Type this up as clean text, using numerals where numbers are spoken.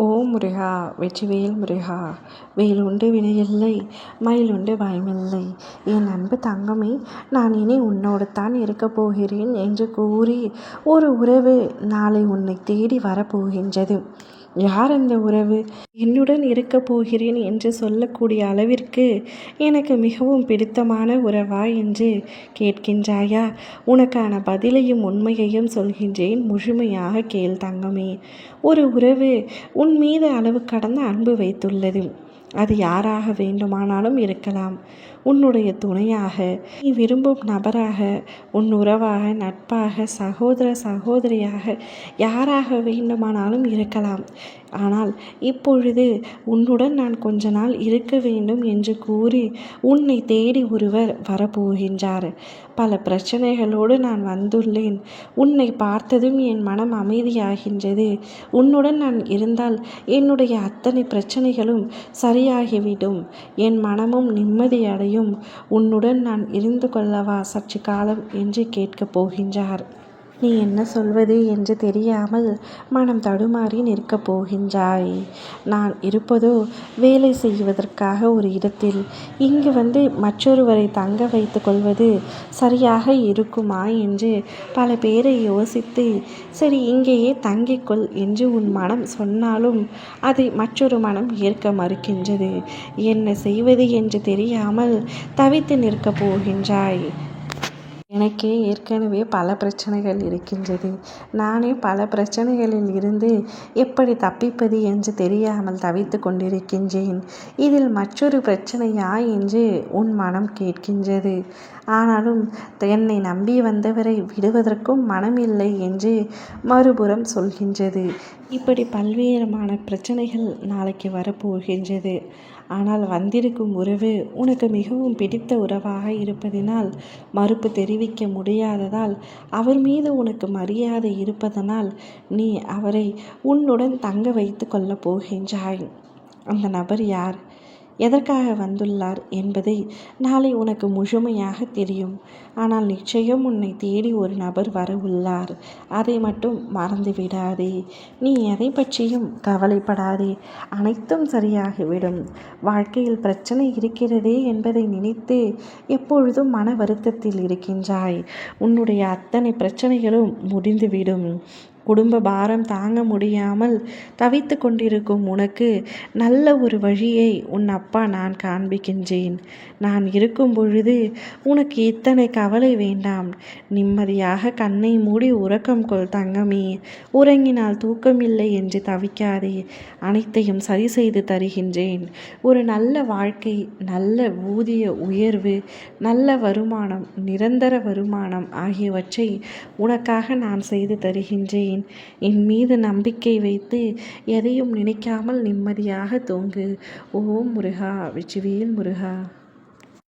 ஓம் முருகா வெற்றிவேல் முருகா. வேலுண்டு வினையில்லை, மயிலுண்டு பயமில்லை. என் அன்பு தங்கமே, நான் இனி உன்னோடு தான் இருக்கப் போகிறேன் என்று கூறி ஒரு உறவு நாளை உன்னை தேடி வரப்போகின்றது. யார் அந்த உறவு? என்னுடன் இருக்கப் போகிறேன் என்று சொல்லக்கூடிய அளவிற்கு எனக்கு மிகவும் பிடித்தமான உறவா என்று கேட்கின்றாயா? உனக்கான பதிலையும் உண்மையையும் சொல்கின்றேன், முழுமையாக கேள் தங்கமே. ஒரு உறவு உன் மீது அளவு கடந்த அன்பு வைத்துள்ளது. அது யாராக வேண்டுமானாலும் இருக்கலாம். உன்னுடைய துணையாக, நீ விரும்பும் நபராக, உன் உறவாக, நட்பாக, சகோதர சகோதரியாக, யாராக வேண்டுமானாலும் இருக்கலாம். ஆனால் இப்பொழுது உன்னுடன் நான் கொஞ்ச நாள் இருக்க வேண்டும் என்று கூறி உன்னை தேடி ஒருவர் வரப்போகின்றார். பல பிரச்சனைகளோடு நான் வந்துள்ளேன். உன்னை பார்த்ததும் என் மனம் அமைதியாகின்றது. உன்னுடன் நான் இருந்தால் என்னுடைய அத்தனை பிரச்சனைகளும் சரியாகிவிடும். என் மனமும் நிம்மதியடையும். உன்னுடன் நான் இருந்து கொள்ளவா சற்று காலம் என்று கேட்கப் போகின்றார். நீ என்ன சொல்வது என்று தெரியாமல் மனம் தடுமாறி நிற்கப் போகின்றாய். நான் இருப்பதோ வேலை செய்வதற்காக ஒரு இடத்தில். இங்கு வந்து மற்றொருவரை தங்க வைத்து கொள்வது சரியாக இருக்குமா என்று பல பேரை யோசித்து, சரி இங்கேயே தங்கிக்கொள் என்று உன் மனம் சொன்னாலும் அதை மற்றொரு மனம் ஏற்க மறுக்கின்றது. என்ன செய்வது என்று தெரியாமல் தவித்து நிற்கப் போகின்றாய். எனக்கே ஏற்கனவே பல பிரச்சனைகள் இருக்கின்றது. நானே பல பிரச்சனைகளில் இருந்து எப்படி தப்பிப்பது என்று தெரியாமல் தவித்து கொண்டிருக்கின்றேன். இதில் மற்றொரு பிரச்சனையா என்று உன் மனம் கேட்கின்றது. ஆனாலும் என்னை நம்பி வந்தவரை விடுவதற்கும் மனமில்லை என்று மறுபுறம் சொல்கின்றது. இப்படி பல்வேறுமான பிரச்சனைகள் நாளைக்கு வரப்போகின்றது. ஆனால் வந்திருக்கும் உறவு உனக்கு மிகவும் பிடித்த உறவாக இருப்பதினால், மறுப்பு தெரிவிக்க முடியாததால், அவர் மீது உனக்கு மரியாதை இருப்பதனால் நீ அவரை உன்னுடன் தங்க வைத்து கொள்ளப் போகின்றாய். அந்த நபர் யார், எதற்காக வந்துள்ளார் என்பதை நாளை உனக்கு முழுமையாக தெரியும். ஆனால் நிச்சயம் உன்னை தேடி ஒரு நபர் வர உள்ளார். அதை மட்டும் மறந்து விடாதே. நீ எதை பற்றியும் கவலைப்படாதே. அனைத்தும் சரியாகிவிடும். வாழ்க்கையில் பிரச்சனை இருக்கிறதே என்பதை நினைத்து எப்பொழுதும் மன வருத்தத்தில் இருக்கின்றாய். உன்னுடைய அத்தனை பிரச்சனைகளும் முடிந்துவிடும். குடும்ப பாரம் தாங்க முடியாமல் தவித்து கொண்டிருக்கும் உனக்கு நல்ல ஒரு வழியை உன் அப்பா நான் காண்பிக்கின்றேன். நான் இருக்கும் பொழுது உனக்கு இத்தனை கவலை வேண்டாம். நிம்மதியாக கண்ணை மூடி உறக்கம் கொள் தங்கமே. உறங்கினால் தூக்கமில்லை என்று தவிக்காதே. அனைத்தையும் சரி செய்து தருகின்றேன். ஒரு நல்ல வாழ்க்கை, நல்ல ஊதிய உயர்வு, நல்ல வருமானம், நிரந்தர வருமானம் ஆகியவற்றை உனக்காக நான் செய்து தருகின்றேன். என் மீது நம்பிக்கை வைத்து எதையும் நினைக்காமல் நிம்மதியாக தூங்கு. ஓம் முருகா வெற்றிவேல் முருகா.